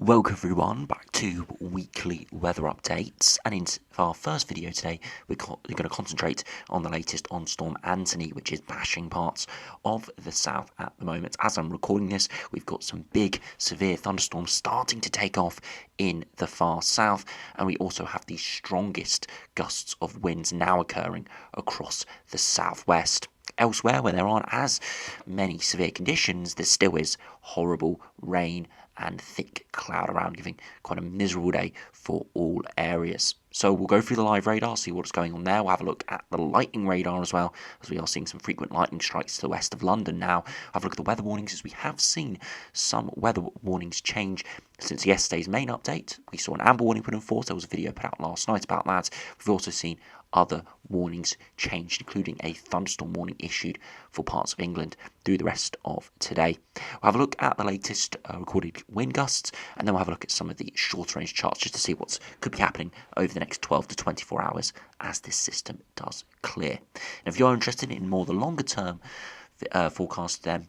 Welcome everyone back to weekly weather updates, and in our first video today we're going to concentrate on the latest on Storm Antony, which is bashing parts of the south at the moment. As I'm recording this, we've got some big severe thunderstorms starting to take off in the far south, and we also have the strongest gusts of winds now occurring across the southwest. Elsewhere, where there aren't as many severe conditions, there still is horrible rain and thick cloud around, giving quite a miserable day for all areas. So we'll go through the live radar, see what's going on there. We'll have a look at the lightning radar as well, as we are seeing some frequent lightning strikes to the west of London now. Have a look at the weather warnings, as we have seen some weather warnings change since yesterday's main update. We saw an amber warning put in force. There was a video put out last night about that. We've also seen other warnings changed, including a thunderstorm warning issued for parts of England through the rest of today. We'll have a look at the latest recorded wind gusts, and then we'll have a look at some of the shorter range charts just to see what could be happening over the next 12 to 24 hours as this system does clear. And if you're interested in more the longer term forecast, then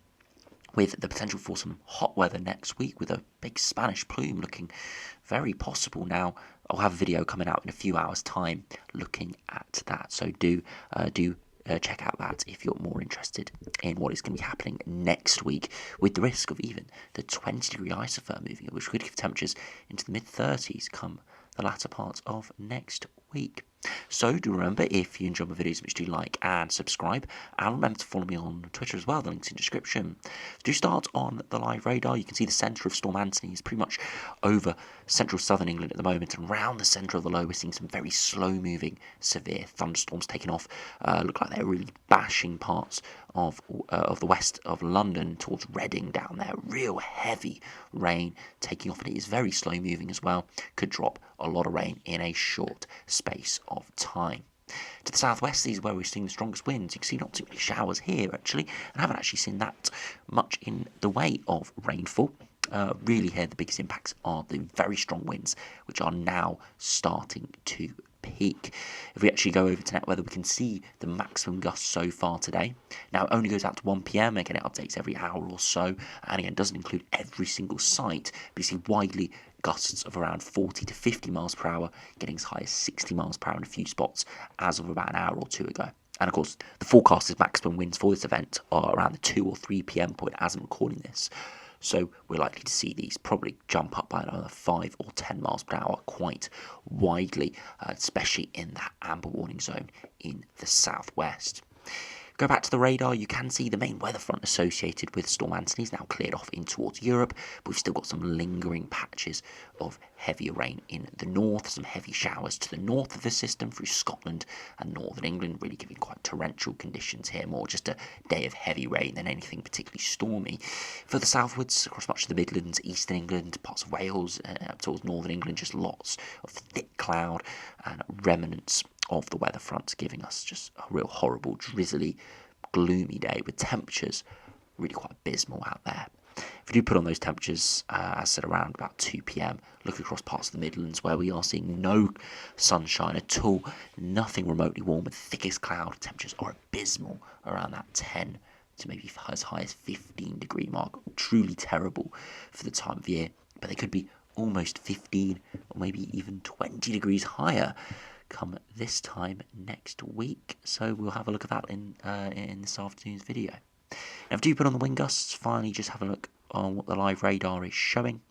with the potential for some hot weather next week with a big Spanish plume looking very possible now, I'll have a video coming out in a few hours' time looking at that. So do check out that if you're more interested in what is going to be happening next week, with the risk of even the 20-degree isotherm moving, which could give temperatures into the mid-30s come the latter part of next week. So do remember, if you enjoy my videos, which do like and subscribe, and remember to follow me on Twitter as well, the link's in the description. Do start on the live radar. You can see the centre of Storm Antony is pretty much over central southern England at the moment, and around the centre of the low we're seeing some very slow moving severe thunderstorms taking off. Look like they're really bashing parts of the west of London towards Reading down there. Real heavy rain taking off, and it is very slow moving as well. Could drop a lot of rain in a short space of time. To the southwest is where we're seeing the strongest winds. You can see not too many showers here actually, and I haven't actually seen that much in the way of rainfall. Really here the biggest impacts are the very strong winds, which are now starting to peak. If we actually go over to net weather, we can see the maximum gusts so far today. Now it only goes out to 1 p.m. Again, it updates every hour or so, and again, it doesn't include every single site, but you see widely gusts of around 40 to 50 miles per hour, getting as high as 60 miles per hour in a few spots as of about an hour or two ago. And of course, the forecasted maximum winds for this event are around the 2 or 3 p.m. point as I'm recording this. So we're likely to see these probably jump up by another 5 or 10 miles per hour quite widely, especially in that amber warning zone in the southwest. Go back to the radar, you can see the main weather front associated with Storm Antony is now cleared off in towards Europe, but we've still got some lingering patches of heavier rain in the north, some heavy showers to the north of the system through Scotland and northern England, really giving quite torrential conditions here, more just a day of heavy rain than anything particularly stormy. Further southwards, across much of the Midlands, eastern England, parts of Wales, up towards northern England, just lots of thick cloud and remnants of the weather front, giving us just a real horrible, drizzly, gloomy day with temperatures really quite abysmal out there. If we do put on those temperatures, as said, around about 2 p.m, look across parts of the Midlands where we are seeing no sunshine at all, nothing remotely warm, with thickest cloud, temperatures are abysmal around that 10 to maybe as high as 15-degree mark. Truly terrible for the time of year, but they could be almost 15 or maybe even 20 degrees higher come this time next week. So we'll have a look at that in this afternoon's video. Now, if you do put on the wind gusts, finally just have a look on what the live radar is showing.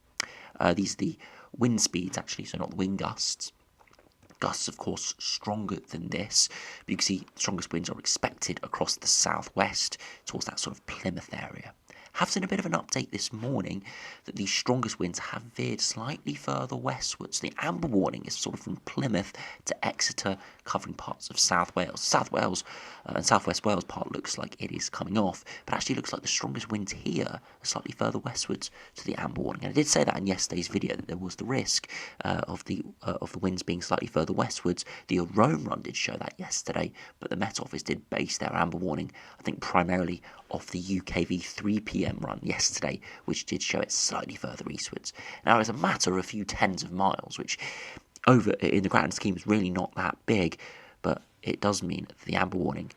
These are the wind speeds actually, so not the wind gusts. Gusts, of course, stronger than this, but you can see the strongest winds are expected across the southwest towards that sort of Plymouth area. Have seen a bit of an update this morning that the strongest winds have veered slightly further westwards. The amber warning is sort of from Plymouth to Exeter, covering parts of South Wales. South Wales and South West Wales part looks like it is coming off, but actually looks like the strongest winds here are slightly further westwards to the amber warning. And I did say that in yesterday's video, that there was the risk of the winds being slightly further westwards. The Rome run did show that yesterday, but the Met Office did base their amber warning, I think, primarily off the UKV 3 p.m. run yesterday, which did show it slightly further eastwards. Now, it's a matter of a few tens of miles, which over in the grand scheme is really not that big, but it does mean that the amber warning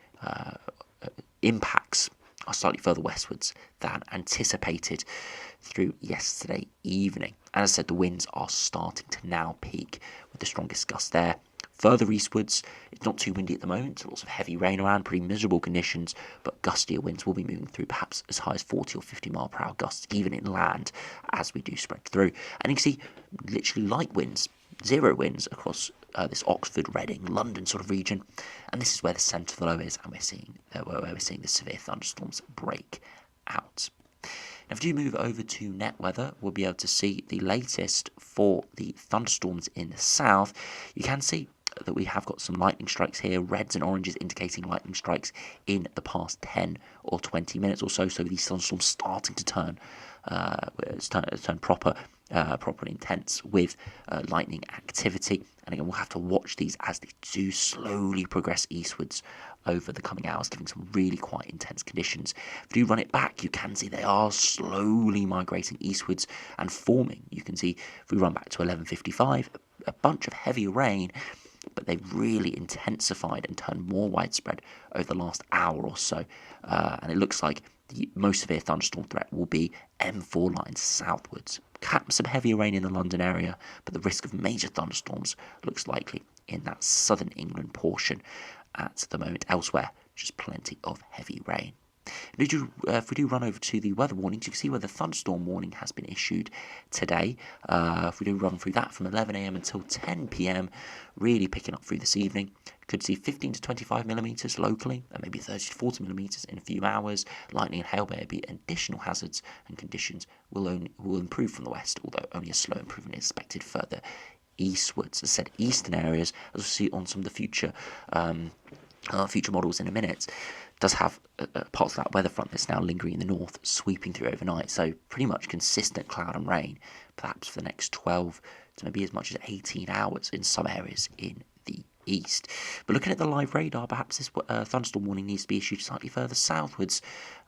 impacts are slightly further westwards than anticipated through yesterday evening. And as I said, the winds are starting to now peak with the strongest gusts there. Further eastwards, it's not too windy at the moment, so lots of heavy rain around, pretty miserable conditions, but gustier winds will be moving through, perhaps as high as 40 or 50 mile per hour gusts, even inland, as we do spread through. And you can see literally light winds, 0 winds across this Oxford, Reading, London sort of region, and this is where the centre of the low is, and we're seeing the severe thunderstorms break out. Now, if we do move over to net weather, we'll be able to see the latest for the thunderstorms in the south. You can see that we have got some lightning strikes here, reds and oranges indicating lightning strikes in the past 10 or 20 minutes or so. So these thunderstorms starting to turn properly intense with lightning activity. And again, we'll have to watch these as they do slowly progress eastwards over the coming hours, giving some really quite intense conditions. If you run it back, you can see they are slowly migrating eastwards and forming. You can see if we run back to 11:55, a bunch of heavy rain, but they've really intensified and turned more widespread over the last hour or so. And it looks like the most severe thunderstorm threat will be M4 lines southwards. Some heavier rain in the London area, but the risk of major thunderstorms looks likely in that southern England portion at the moment. Elsewhere, just plenty of heavy rain. If we do run over to the weather warnings, you can see where the thunderstorm warning has been issued today. If we do run through that from 11 a.m. until 10 p.m, really picking up through this evening. Could see 15 to 25 millimetres locally, and maybe 30 to 40 millimetres in a few hours. Lightning and hail may be additional hazards, and conditions will improve from the west, although only a slow improvement is expected further eastwards. As I said, eastern areas, as we'll see on some of the future models in a minute, does have parts of that weather front that's now lingering in the north, sweeping through overnight. So pretty much consistent cloud and rain, perhaps for the next 12 to maybe as much as 18 hours in some areas in the east. But looking at the live radar, perhaps this thunderstorm warning needs to be issued slightly further southwards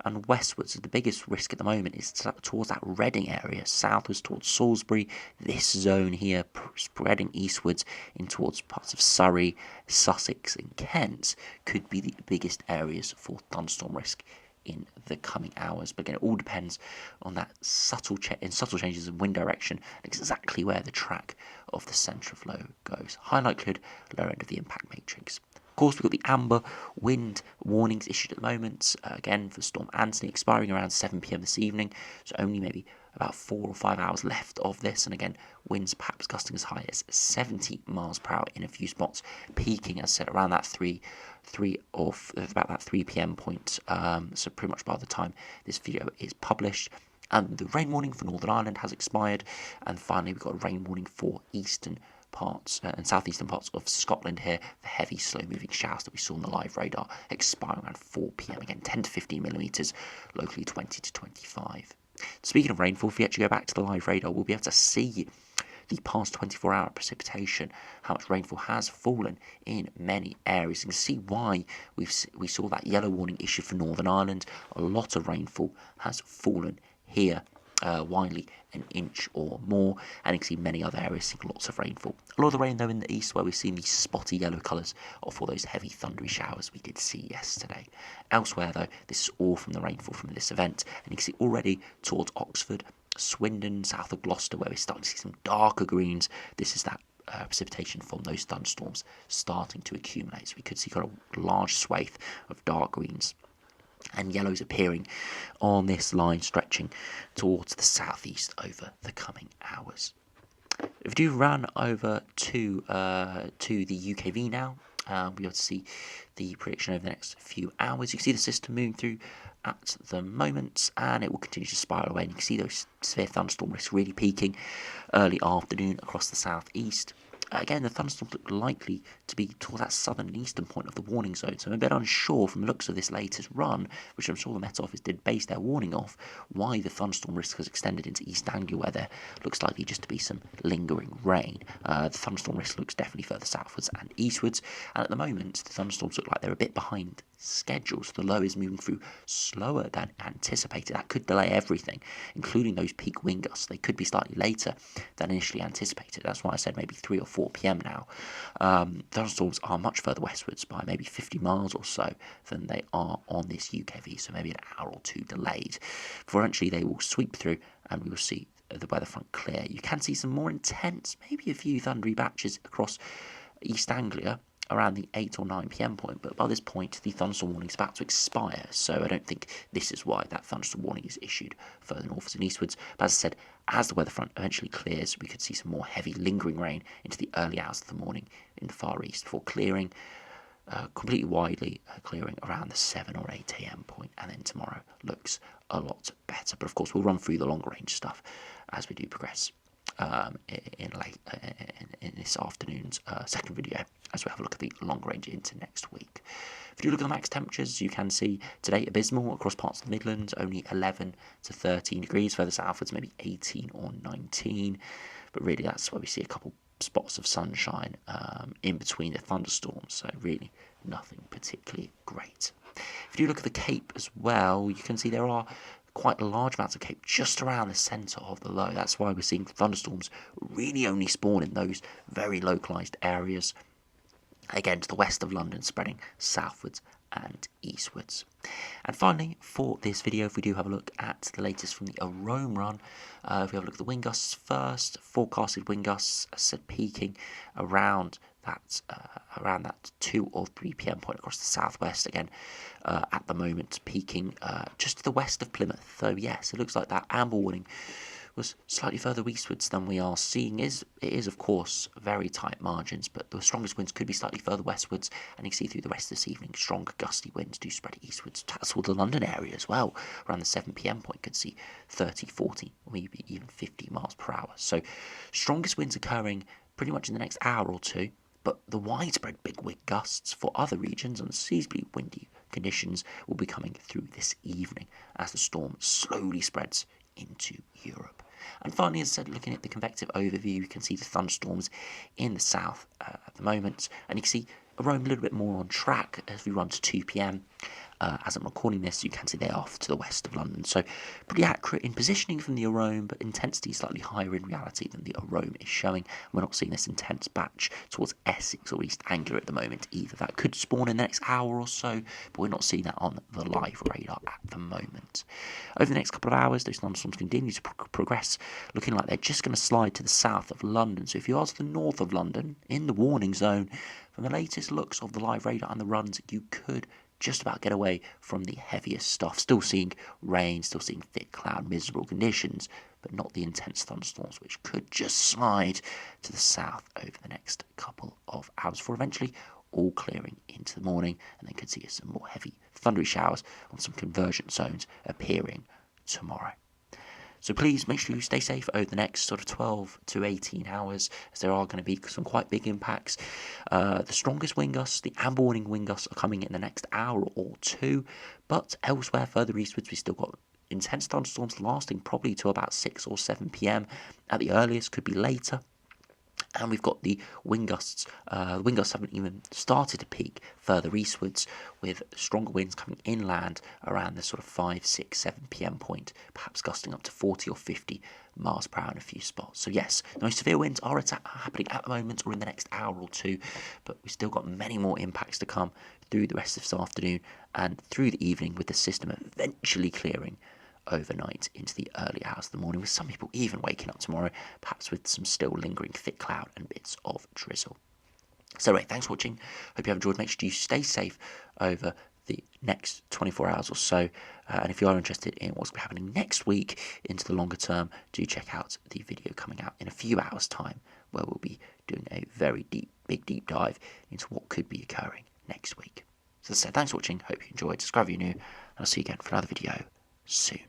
and westwards. The biggest risk at the moment is towards that Reading area, southwards towards Salisbury. This zone here spreading eastwards in towards parts of Surrey, Sussex and Kent could be the biggest areas for thunderstorm risk in the coming hours. But again, it all depends on that subtle changes in wind direction and exactly where the track of the centre of low goes. High likelihood, lower end of the impact matrix. Of course, we've got the amber wind warnings issued at the moment, again for Storm Antony, expiring around 7 p.m. this evening, so only maybe about 4 or 5 hours left of this, and again, winds perhaps gusting as high as 70 miles per hour in a few spots, peaking, as I said, around that 3 p.m. point, so pretty much by the time this video is published. And the rain warning for Northern Ireland has expired, and finally we've got a rain warning for eastern parts and southeastern parts of Scotland here for heavy slow moving showers that we saw on the live radar, expiring around 4 p.m. again, 10 to 15 millimetres, locally 20 to 25. Speaking of rainfall, if we actually go back to the live radar, we'll be able to see the past 24-hour precipitation, how much rainfall has fallen in many areas. You can see why we saw that yellow warning issued for Northern Ireland. A lot of rainfall has fallen here, widely an inch or more, and you can see many other areas seeing lots of rainfall. A lot of the rain though in the east, where we've seen these spotty yellow colours of all those heavy thundery showers we did see yesterday. Elsewhere though, this is all from the rainfall from this event, and you can see already towards Oxford, Swindon, south of Gloucester, where we're starting to see some darker greens. This is that precipitation from those thunderstorms starting to accumulate. So we could see quite a large swathe of dark greens and yellows appearing on this line, stretching towards the southeast over the coming hours. If we do run over to the UKV now, we'll be able to see the prediction over the next few hours. You can see the system moving through at the moment, and it will continue to spiral away. And you can see those severe thunderstorm risks really peaking early afternoon across the southeast. Again, the thunderstorms look likely to be towards that southern and eastern point of the warning zone, so I'm a bit unsure from the looks of this latest run, which I'm sure the Met Office did base their warning off, why the thunderstorm risk has extended into East Anglia, where there looks likely just to be some lingering rain. The thunderstorm risk looks definitely further southwards and eastwards, and at the moment the thunderstorms look like they're a bit behind schedule, so the low is moving through slower than anticipated. That could delay everything, including those peak wind gusts. They could be slightly later than initially anticipated. That's why I said maybe 3 or 4 p.m. now. Thunderstorms are much further westwards by maybe 50 miles or so than they are on this UKV, so maybe an hour or two delayed. Before eventually they will sweep through and we will see the weather front clear, you can see some more intense, maybe a few thundery batches across East Anglia around the 8 or 9 p.m. point, but by this point the thunderstorm warning is about to expire, so I don't think this is why that thunderstorm warning is issued further northwards and eastwards. But as I said, as the weather front eventually clears, we could see some more heavy lingering rain into the early hours of the morning in the far east before clearing completely widely, clearing around the 7 or 8 a.m. point, and then tomorrow looks a lot better. But of course we'll run through the longer range stuff as we do progress in this afternoon's second video, as we have a look at the long range into next week. If you look at the max temperatures, you can see today abysmal across parts of the Midlands, only 11 to 13 degrees. Further southwards, maybe 18 or 19. But really, that's where we see a couple spots of sunshine in between the thunderstorms. So really, nothing particularly great. If you look at the Cape as well, you can see there are quite large amounts of Cape just around the centre of the low. That's why we're seeing thunderstorms really only spawn in those very localised areas, again to the west of London, spreading southwards and eastwards. And finally, for this video, if we do have a look at the latest from the Arome run, if we have a look at the wind gusts first, forecasted wind gusts, as I said, peaking around that 2 or 3 p.m. point across the southwest, again at the moment peaking just to the west of Plymouth. So yes, it looks like that amber warning was slightly further eastwards than we are seeing. It is of course very tight margins, but the strongest winds could be slightly further westwards, and you can see through the rest of this evening strong gusty winds do spread eastwards toward the London area as well. Around the 7 p.m. point could see 30, 40, maybe even 50 miles per hour. So strongest winds occurring pretty much in the next hour or two, but the widespread big wind gusts for other regions and seasonably windy conditions will be coming through this evening as the storm slowly spreads into Europe. And finally, as I said, looking at the convective overview, you can see the thunderstorms in the south at the moment, and you can see Arome a little bit more on track as we run to 2 p.m. As I'm recording this, you can see they are off to the west of London, so pretty accurate in positioning from the Arome, but intensity slightly higher in reality than the Arome is showing. We're not seeing this intense batch towards Essex or East Anglia at the moment either. That could spawn in the next hour or so, but we're not seeing that on the live radar at the moment. Over the next couple of hours, those thunderstorms continue to progress, looking like they're just going to slide to the south of London. So if you are to the north of London, in the warning zone, from the latest looks of the live radar and the runs, you could just about get away from the heaviest stuff. Still seeing rain, still seeing thick cloud, miserable conditions, but not the intense thunderstorms, which could just slide to the south over the next couple of hours before eventually all clearing into the morning, and then could see some more heavy thundery showers on some convergent zones appearing tomorrow. So please make sure you stay safe over the next sort of 12 to 18 hours, as there are going to be some quite big impacts. The strongest wind gusts, the amber warning wind gusts, are coming in the next hour or two, but elsewhere further eastwards we've still got intense thunderstorms lasting probably to about 6 or 7 p.m. at the earliest, could be later. And we've got the wind gusts. The wind gusts haven't even started to peak further eastwards, with stronger winds coming inland around the sort of 5, 6, 7 p.m. point, perhaps gusting up to 40 or 50 miles per hour in a few spots. So yes, the most severe winds are happening at the moment or in the next hour or two, but we've still got many more impacts to come through the rest of this afternoon and through the evening, with the system eventually clearing overnight into the early hours of the morning, with some people even waking up tomorrow, perhaps with some still lingering thick cloud and bits of drizzle. So anyway, thanks for watching. Hope you have enjoyed. Make sure you stay safe over the next 24 hours or so. And if you are interested in what's happening next week into the longer term, do check out the video coming out in a few hours' time, where we'll be doing a very big deep dive into what could be occurring next week. So as I said, thanks for watching. Hope you enjoyed. Subscribe if you're new, and I'll see you again for another video soon.